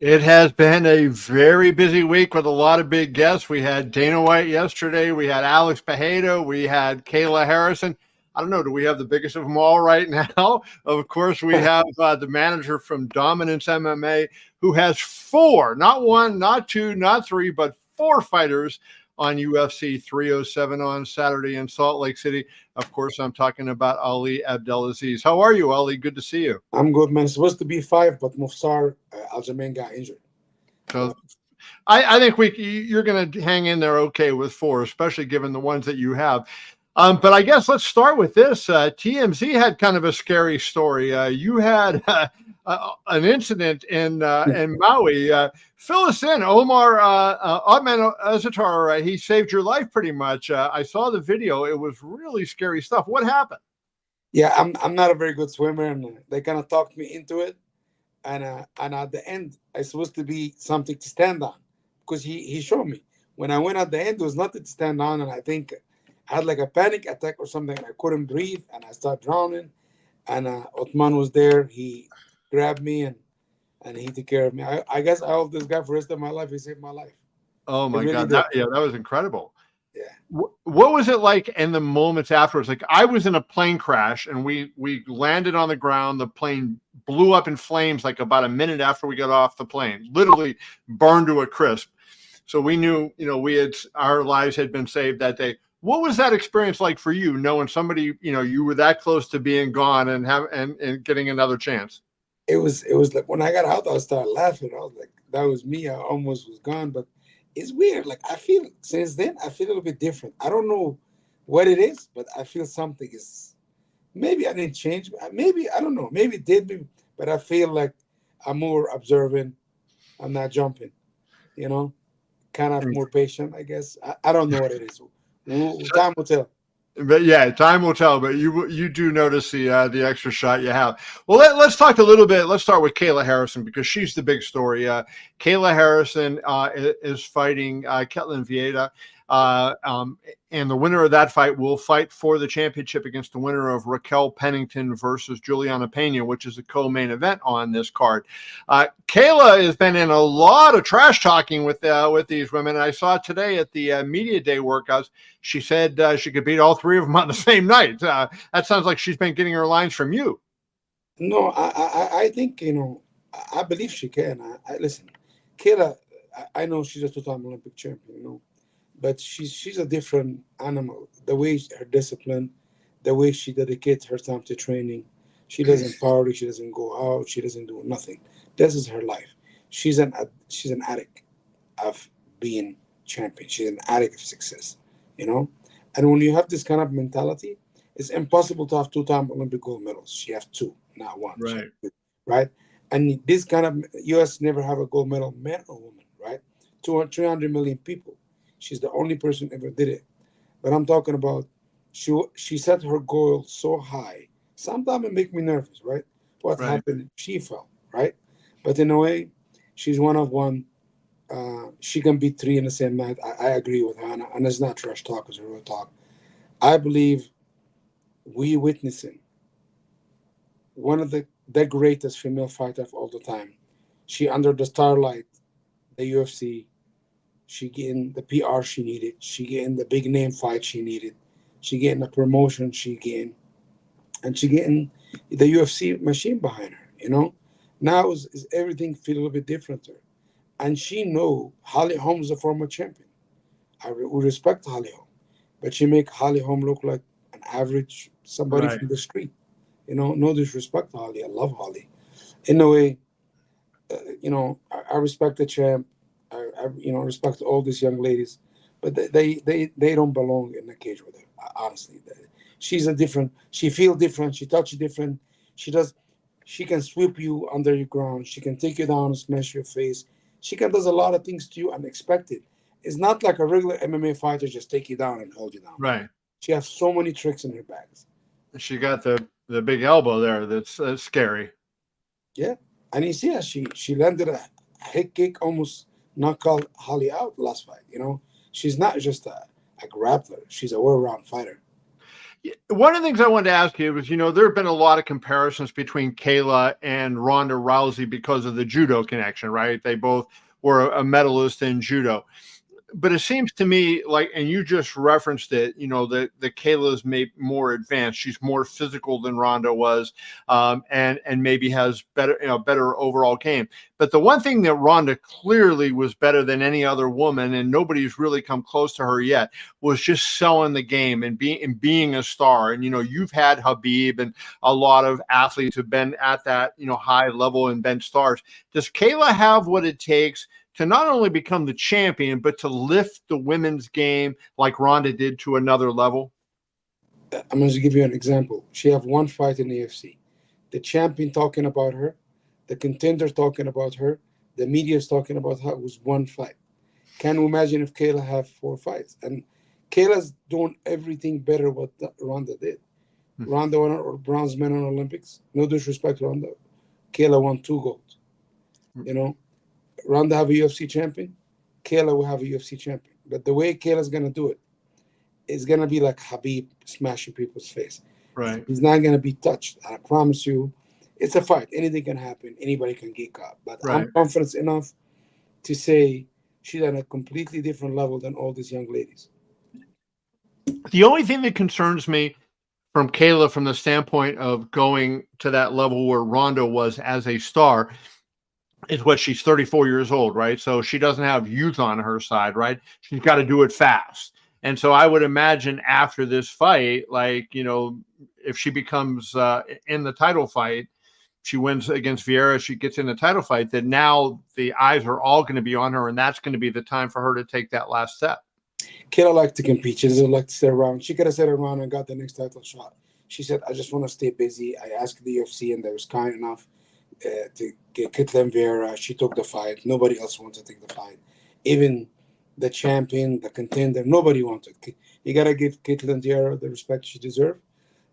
It has been a very busy week with a lot of big guests. We had Dana White yesterday. We had Alex Pereira. We had Kayla Harrison. I don't know. Do we have the biggest of them all right now? Of course, we have the manager from Dominance MMA, who has four, not one, not two, not three, but four fighters on UFC 307 on Saturday in Salt Lake City. Of course, I'm talking about Ali Abdelaziz. How are you, Ali? Good to see you. I'm good, man. It's supposed to be five, but Mufsar Aljamain got injured. So I think you're going to hang in there okay with four, especially given the ones that you have. But I guess let's start with this. TMZ had kind of a scary story. You had an incident in Maui. Fill us in. Ottman Azaitar, he saved your life pretty much. I saw the video. It was really scary stuff. What happened? Yeah, I'm not a very good swimmer, and they kind of talked me into it. And at the end, it's supposed to be something to stand on because he showed me. When I went at the end, there was nothing to stand on, and I think I had like a panic attack or something. I couldn't breathe, and I started drowning. And Ottman was there. He grabbed me and he took care of me. I guess I owe this guy for the rest of my life. He saved my life. Oh It my really God. did. That was incredible. Yeah. What was it like in the moments afterwards? Like I was in a plane crash and we landed on the ground. The plane blew up in flames like about a minute after we got off the plane, literally burned to a crisp. So we knew, our lives had been saved that day. What was that experience like for you, knowing somebody, you were that close to being gone and getting another chance? It was like when I got out, I started laughing. I was like, that was me. I almost was gone, but it's weird. Like I feel since then, I feel a little bit different. I don't know what it is, but I feel something is maybe I didn't change. Maybe I don't know. Maybe it did, but I feel like I'm more observant. I'm not jumping. You know, kind of more patient. I guess I don't know what it is. Time will tell. But yeah, time will tell. But you do notice the extra shot you have. Well, let's talk a little bit. Let's start with Kayla Harrison because she's the big story. Kayla Harrison is fighting Ketlin Vieira, and the winner of that fight will fight for the championship against the winner of Raquel Pennington versus Juliana Pena, which is a co-main event on this card. Kayla has been in a lot of trash talking with these women. And I saw today at the media day workouts. She said she could beat all three of them on the same night. That sounds like she's been getting her lines from you. No, I think I believe she can. I listen, Kayla. I know she's a two-time Olympic champion. But she's a different animal. The way her discipline, the way she dedicates her time to training, she doesn't party, she doesn't go out, she doesn't do nothing. This is her life. She's an addict of being champion. She's an addict of success. You know, and when you have this kind of mentality, it's impossible to have two-time Olympic gold medals. She has two, not one. She has Right. two, right? And this kind of U.S. never have a gold medal, man or woman, right? 200, 300 million people. She's the only person ever did it. But I'm talking about she set her goal so high. Sometimes it make me nervous, right? What Right. happened if she fell, right? But in a way, she's one of one. She can beat three in the same night. I agree with her, and it's not trash talk; it's real talk. I believe we witnessing one of the greatest female fighter of all the time. She under the starlight, the UFC. She getting the PR she needed. She getting the big name fight she needed. She getting the promotion she getting, and she getting the UFC machine behind her. Now is everything feel a little bit different to her, and she know Holly Holm is a former champion. We respect Holly Holm, but she make Holly Holm look like an average somebody Right. from the street. No disrespect to Holly. I love Holly. In a way, I respect the champ. I respect all these young ladies, but they don't belong in the cage with her. Honestly, she's a different. She feel different. She touch different. She does. She can sweep you under your ground. She can take you down and smash your face. She can does a lot of things to you unexpected. It's not like a regular MMA fighter just take you down and hold you down. Right. She has so many tricks in her bags. She got the big elbow there. That's scary. Yeah, and you see her. She landed a head kick, almost knocked out Holly out last fight. She's not just a grappler. She's a all-around fighter. One of the things I wanted to ask you was, there have been a lot of comparisons between Kayla and Ronda Rousey because of the judo connection, right? They both were a medalist in judo. But it seems to me like, and you just referenced it, the Kayla's more advanced. She's more physical than Ronda was, and maybe has better overall game. But the one thing that Ronda clearly was better than any other woman, and nobody's really come close to her yet, was just selling the game and being a star. And you've had Habib and a lot of athletes have been at that high level and been stars. Does Kayla have what it takes to not only become the champion, but to lift the women's game like Ronda did to another level? I'm going to give you an example. She have one fight in the UFC. The champion talking about her, the contender talking about her, the media is talking about her. It was one fight. Can you imagine if Kayla have 4 fights? And Kayla's doing everything better what Ronda did. Ronda won a bronze medal in Olympics. No disrespect to Ronda. Kayla won 2 golds. Ronda have a UFC champion. Kayla will have a UFC champion. But the way Kayla's going to do it is going to be like Habib smashing people's face. Right. He's not going to be touched. I promise you. It's a fight. Anything can happen. Anybody can get caught. But right. I'm confident enough to say she's at a completely different level than all these young ladies. The only thing that concerns me from Kayla from the standpoint of going to that level where Ronda was as a star is what she's 34 years old, right? So she doesn't have youth on her side, right? She's got to do it fast. And so I would imagine after this fight, if she becomes in the title fight, she wins against Vieira, she gets in the title fight, then now the eyes are all going to be on her, and that's going to be the time for her to take that last step. Kayla likes to compete. She doesn't like to sit around. She could have sat around and got the next title shot. She said, I just want to stay busy. I asked the UFC, and they was kind enough to get Kayla Vieira. She took the fight. Nobody else wanted to take the fight. Even the champion, the contender, nobody wanted. You got to give Kayla Vieira the respect she deserves.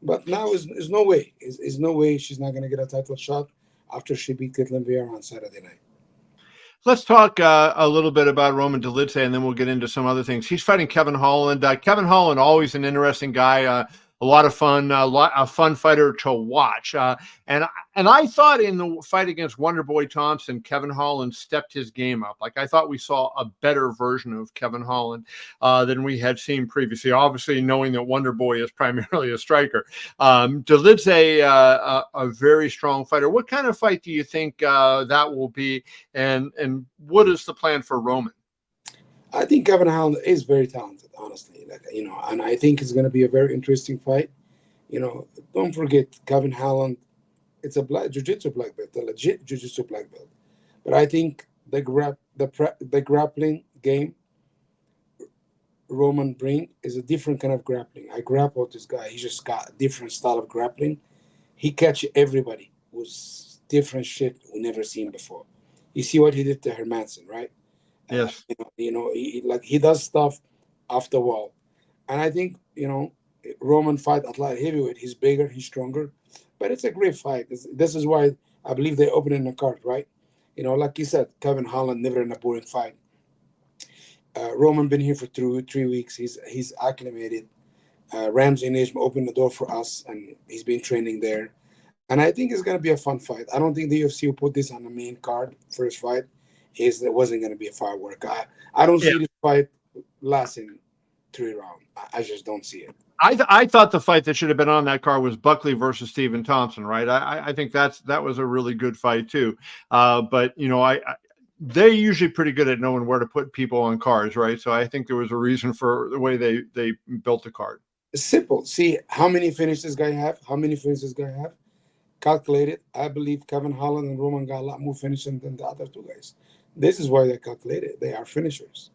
But now is no way. Is no way she's not going to get a title shot after she beat Kayla Vieira on Saturday night. Let's talk a little bit about Roman Dolidze, and then we'll get into some other things. He's fighting Kevin Holland. Kevin Holland, always an interesting guy. A lot of fun, a fun fighter to watch. And I thought in the fight against Wonderboy Thompson, Kevin Holland stepped his game up. Like I thought we saw a better version of Kevin Holland than we had seen previously. Obviously, knowing that Wonderboy is primarily a striker. Dolidze, a very strong fighter. What kind of fight do you think that will be? And what is the plan for Roman? I think Kevin Holland is very talented, honestly. And I think it's going to be a very interesting fight. Don't forget Kevin Holland. It's a jiu-jitsu black belt, a legit jiu-jitsu black belt. But I think the grappling game Roman bring is a different kind of grappling. I grapple with this guy. He just got a different style of grappling. He catch everybody with different shit we never seen before. You see what he did to Hermanson, right? Yes. He does stuff off the wall. And I think, Roman fight at light heavyweight. He's bigger, he's stronger. But it's a great fight. This is why I believe they open in the card, right? Like you said, Kevin Holland never in a boring fight. Roman been here for 3 weeks. He's acclimated. Ramsey Nijm opened the door for us, and he's been training there. And I think it's going to be a fun fight. I don't think the UFC will put this on the main card first fight. It wasn't going to be a firework. I don't see this fight lasting 3 rounds. I just don't see it. I thought the fight that should have been on that card was Buckley versus Stephen Thompson, right? I think that was a really good fight too. But they're usually pretty good at knowing where to put people on cards, right? So I think there was a reason for the way they built the card. It's simple. See how many finishes this guy have. Calculated. I believe Kevin Holland and Roman got a lot more finishing than the other 2 guys. This is why they calculated. They are finishers.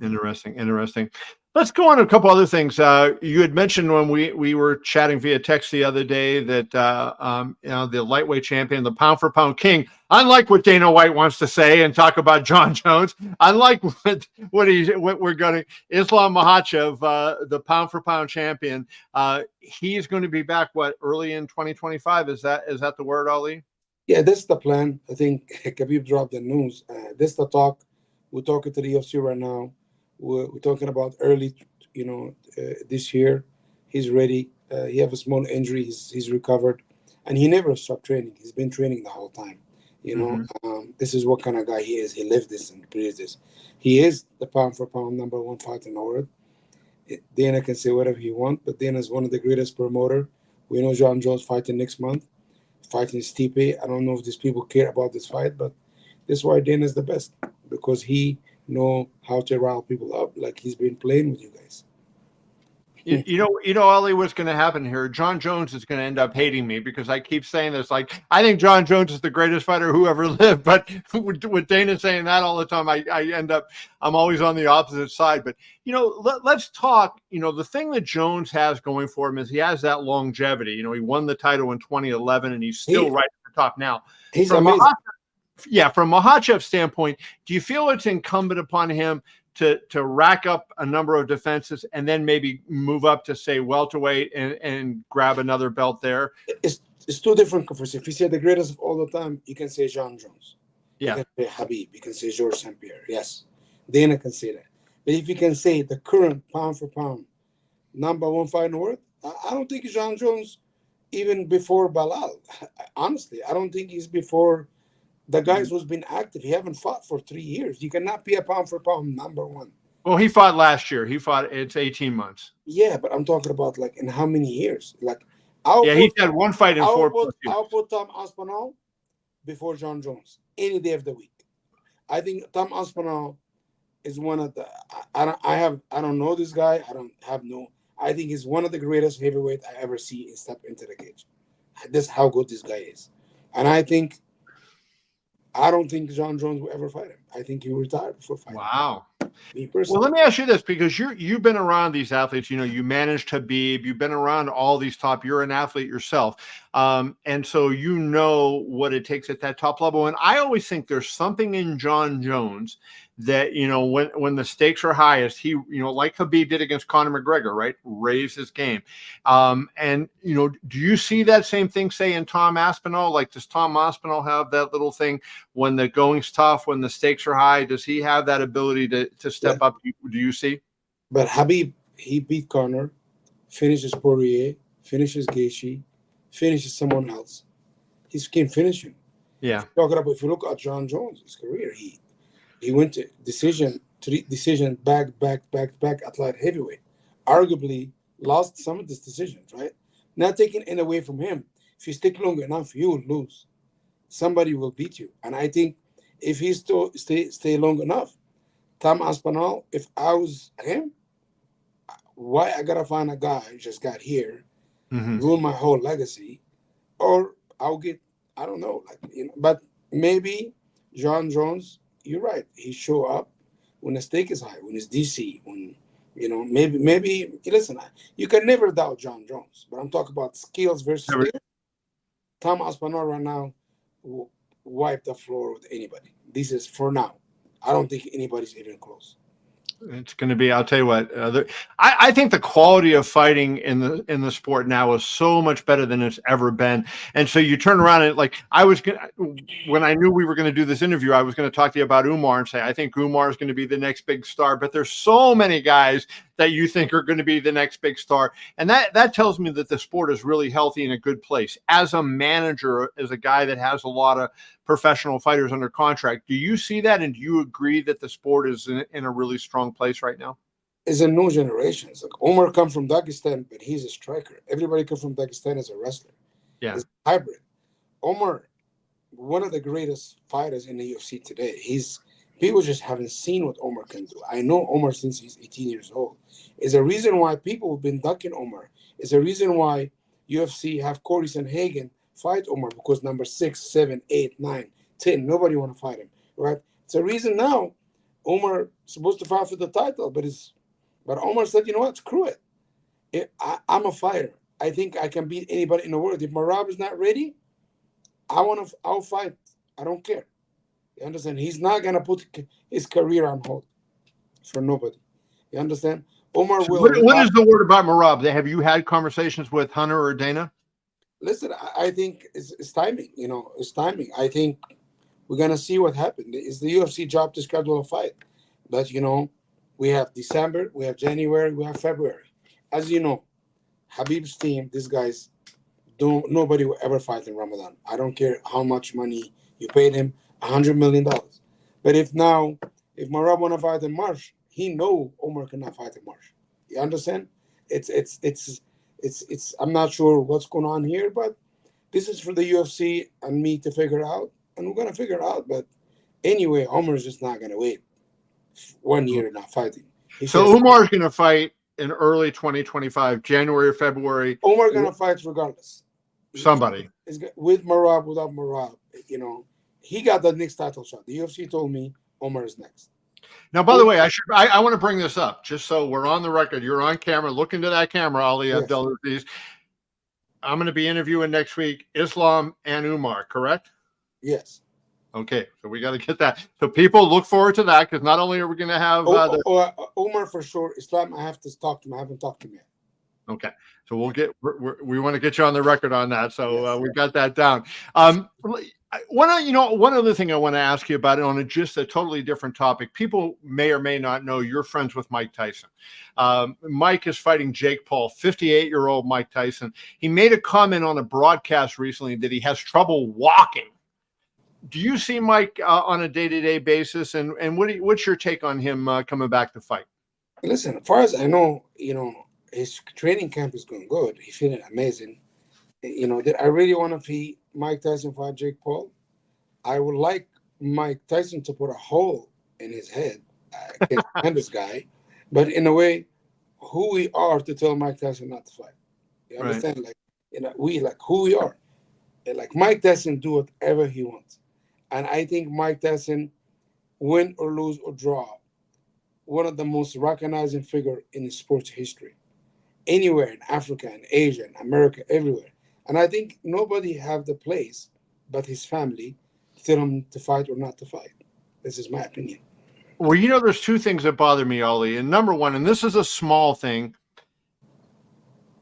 Interesting. Let's go on to a couple other things. You had mentioned when we were chatting via text the other day that the lightweight champion, the pound for pound king, unlike what Dana White wants to say and talk about John Jones, unlike what we're going to Islam Makhachev, the pound for pound champion, he's going to be back early in 2025. Is that the word, Ali? Yeah, this is the plan. I think Khabib dropped the news. This is the talk. We're talking to the UFC right now. We're talking about early, this year. He's ready. He have a small injury. He's recovered, and he never stopped training. He's been training the whole time. This is what kind of guy he is. He lived this and breathed this. He is the pound for pound number one fighter in the world. Dana can say whatever he wants, but Dana is one of the greatest promoter. We know John Jones fighting next month, fighting Stipe. I don't know if these people care about this fight, but this is why Dana is the best, because he know how to rile people up, like he's been playing with you guys. Ali, what's going to happen here? John Jones is going to end up hating me because I keep saying this. Like, I think John Jones is the greatest fighter who ever lived. But with Dana saying that all the time, I'm always on the opposite side. But, let's talk. The thing that Jones has going for him is he has that longevity. He won the title in 2011, and he's still right at the top now. He's amazing. From Makhachev's standpoint, do you feel it's incumbent upon him to rack up a number of defenses and then maybe move up to, say, welterweight and grab another belt there? It's two different conversations. If you say the greatest of all the time, you can say John Jones. Yeah. You can say Habib. You can say Georges St. Pierre. Yes. Dana can say that. But if you can say the current pound for pound number one fighter in the world, I don't think John Jones even before Balal. Honestly, I don't think he's before the guys who's been active. He haven't fought for 3 years. You cannot be a pound for pound number one. Well, he fought last year. It's 18 months. Yeah, but I'm talking about like in how many years? Like, he's had one fight in 4 plus years. I'll put Tom Aspinall before John Jones any day of the week. I think Tom Aspinall is one of the. I don't know this guy. I think he's one of the greatest heavyweight I ever see step into the cage. That's how good this guy is, and I don't think John Jones will ever fight him. I think he will retire before fighting. Wow. Me personally. Well, let me ask you this, because you've been around these athletes. You managed Habib. You've been around all these top. You're an athlete yourself, and so you know what it takes at that top level. And I always think there's something in John Jones that when the stakes are highest, he like Habib did against Conor McGregor, right? Raise his game. And do you see that same thing, say, in Tom Aspinall? Like, does Tom Aspinall have that little thing when the going's tough, when the stakes are high? Does he have that ability to step up? Do you see? But Habib, he beat Conor, finishes Poirier, finishes Gaethje, finishes someone else. He can finish him. Yeah. If you look at John Jones' career, he went to decision back at light heavyweight. Arguably lost some of these decisions, right? Not taking it away from him. If you stick long enough, you will lose. Somebody will beat you. And I think if he still stay long enough, Tom Aspinall, if I was him, why I gotta find a guy who just got here, ruin my whole legacy, or I'll get, I don't know, but maybe John Jones, you're right. He show up when the stake is high, when it's DC, when maybe listen. You can never doubt John Jones, but I'm talking about skills versus skills. Tom Aspinall right now will wipe the floor with anybody. This is for now. I don't think anybody's even close. It's going to be. I'll tell you what. I think the quality of fighting in the sport now is so much better than it's ever been. And so you turn around and when I knew we were going to do this interview, I was going to talk to you about Umar and say I think Umar is going to be the next big star. But there's so many guys that you think are going to be the next big star, and that tells me that the sport is really healthy in a good place. As a manager, as a guy that has a lot of professional fighters under contract, do you see that, and do you agree that the sport is in a really strong place right now? It's a new generation. It's like Umar come from Dagestan, but he's a striker. Everybody come from Dagestan as a wrestler. Yeah, it's a hybrid. Umar, one of the greatest fighters in the UFC today. People just haven't seen what Umar can do. I know Umar since he's 18 years old. It's a reason why people have been ducking Umar. It's a reason why UFC have Corey Sanhagen fight Umar, because number 6, 7, 8, 9, 10, nobody want to fight him, right? It's a reason now Umar supposed to fight for the title, but Umar said, you know what, screw it. I'm a fighter. I think I can beat anybody in the world. If Marab is not ready, I'll fight. I don't care. You understand? He's not gonna put his career on hold for nobody. You understand? Umar will. What is the word about Marab? Have you had conversations with Hunter or Dana? Listen, I think it's timing. It's timing. I think we're gonna see what happens. It's the UFC job to schedule a fight, but we have December, we have January, we have February. As you know, Habib's team, these guys, nobody will ever fight in Ramadan. I don't care how much money you paid him, $100 million. But if Marab want to fight in March, he know Omar cannot fight in March. You understand? It's. I'm not sure what's going on here, but this is for the UFC and me to figure out, and we're gonna figure it out. But anyway, Omar's just not gonna wait 1 year not fighting. So Umar's going to fight in early 2025, January or February. Omar gonna fight regardless. Somebody with Marab, without Marab, he got the next title shot. The UFC told me Omar is next. Now, by the way, I want to bring this up just so we're on the record. You're on camera. Look into that camera, Ali Abdelaziz. I'm going to be interviewing next week Islam and Umar, correct? Yes. Okay, so we got to get that. So people look forward to that because not only are we going to have Umar for sure. Islam, I have to talk to him. I haven't talked to him yet. Okay, so we want to get you on the record on that. So we got that down. One other thing I want to ask you about it on just a totally different topic. People may or may not know you're friends with Mike Tyson. Mike is fighting Jake Paul, 58-year-old Mike Tyson. He made a comment on a broadcast recently that he has trouble walking. Do you see Mike on a day-to-day basis, and what's your take on him coming back to fight? Listen, as far as I know, his training camp is going good. He's feeling amazing. Did I really want to see Mike Tyson fight Jake Paul? I would like Mike Tyson to put a hole in his head. I can't stand this guy. But in a way, who we are to tell Mike Tyson not to fight. You understand? Right. We who we are. Mike Tyson do whatever he wants. And I think Mike Tyson, win or lose or draw, one of the most recognizing figure in sports history. Anywhere in Africa and Asia and America, everywhere. And I think nobody have the place but his family to tell him to fight or not to fight. This is my opinion. Well, there's two things that bother me, Ali. And number one, and this is a small thing,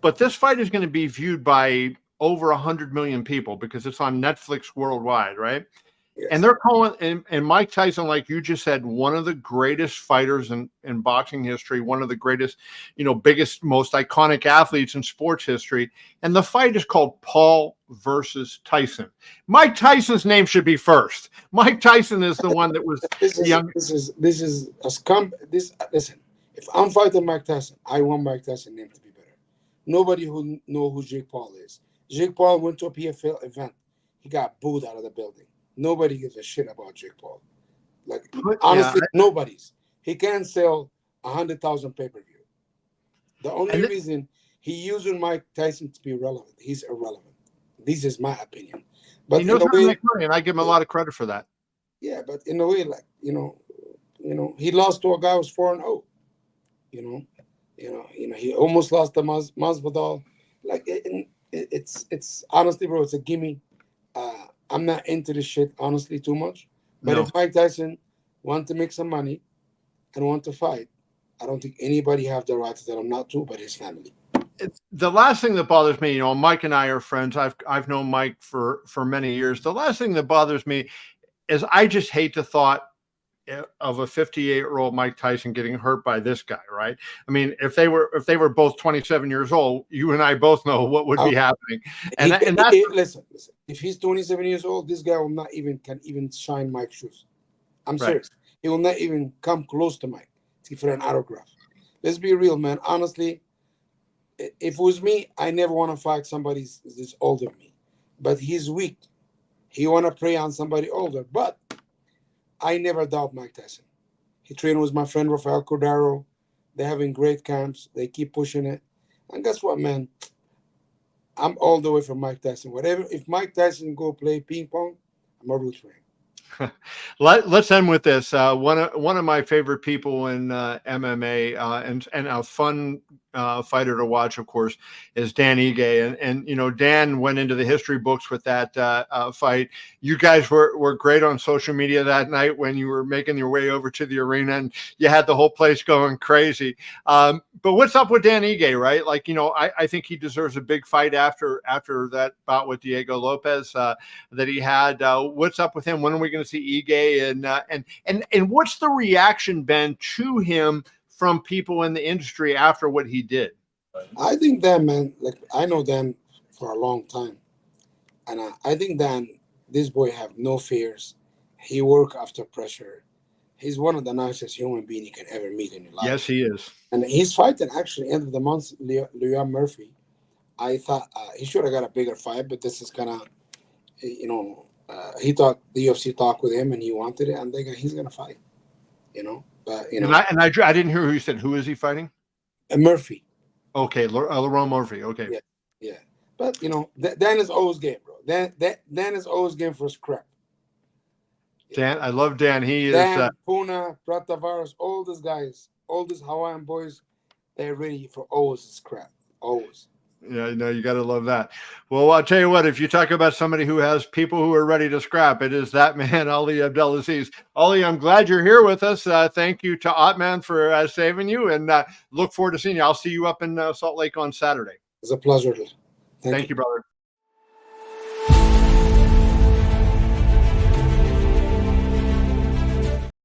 but this fight is going to be viewed by over 100 million people because it's on Netflix worldwide, right? Yes. And they're calling, and Mike Tyson, like you just said, one of the greatest fighters in boxing history, one of the greatest, biggest, most iconic athletes in sports history. And the fight is called Paul versus Tyson. Mike Tyson's name should be first. Mike Tyson is the one that was young. Listen, if I'm fighting Mike Tyson, I want Mike Tyson's name to be better. Nobody who know who Jake Paul is. Jake Paul went to a PFL event. He got booed out of the building. Nobody gives a shit about Jake Paul. Honestly, nobody's. He can't sell 100,000 pay-per-view. The only reason he using Mike Tyson to be relevant, he's irrelevant. This is my opinion. But he knows how to make money, and I give him a lot of credit for that. Yeah, but in a way, he lost to a guy who was 4-0. He almost lost to Masvidal. It's honestly, bro, it's a gimme. I'm not into this shit, honestly, too much. But if Mike Tyson want to make some money and want to fight, I don't think anybody have the right to tell him not to, but his family. The last thing that bothers me, Mike and I are friends. I've known Mike for many years. The last thing that bothers me is I just hate the thought of a 58-year-old Mike Tyson getting hurt by this guy, right? I mean, if they were both 27 years old, you and I both know what would be happening. Listen. If he's 27 years old, this guy can even shine Mike's shoes. I'm serious. He will not even come close to Mike for an autograph. Let's be real, man. Honestly, if it was me, I never want to fight somebody this older than me. But he's weak. He want to prey on somebody older. But I never doubt Mike Tyson. He trained with my friend Rafael Cordaro. They're having great camps. They keep pushing it. And guess what, man? I'm all the way from Mike Tyson. If Mike Tyson go play ping pong, I'm a root for him. Let's end with this. One of my favorite people in MMA and a fun fighter to watch, of course, is Dan Ige. And Dan went into the history books with that fight. You guys were great on social media that night when you were making your way over to the arena, and you had the whole place going crazy. But what's up with Dan Ige, right? I think he deserves a big fight after that bout with Diego Lopez that he had. What's up with him? When are we going to see Ige? And what's the reaction been to him from people in the industry after what he did? I think Dan, man, like I know Dan for a long time, and I think Dan, this boy have no fears. He work after pressure. He's one of the nicest human being you can ever meet in your Yes, life. he is. And he's fighting actually end of the month, Leon Murphy. I thought he should have got a bigger fight, but this is kind of, he thought the UFC talked with him and he wanted it, and he's gonna fight, But I didn't hear who you said. Who is he fighting? Murphy. Okay, Lerone Murphy. Okay. Yeah, yeah. But Dan is always game, bro. Dan is always game for scrap. Dan, I love Dan. He is Dan, Puna, Pratavaras, all these guys, all these Hawaiian boys, they're ready for always scrap. Always. Yeah, you got to love that. Well, I'll tell you what, if you talk about somebody who has people who are ready to scrap, it is that man, Ali Abdelaziz. Ali, I'm glad you're here with us. Thank you to Ottman for saving you, and look forward to seeing you. I'll see you up in Salt Lake on Saturday. It's a pleasure. Thank you, brother.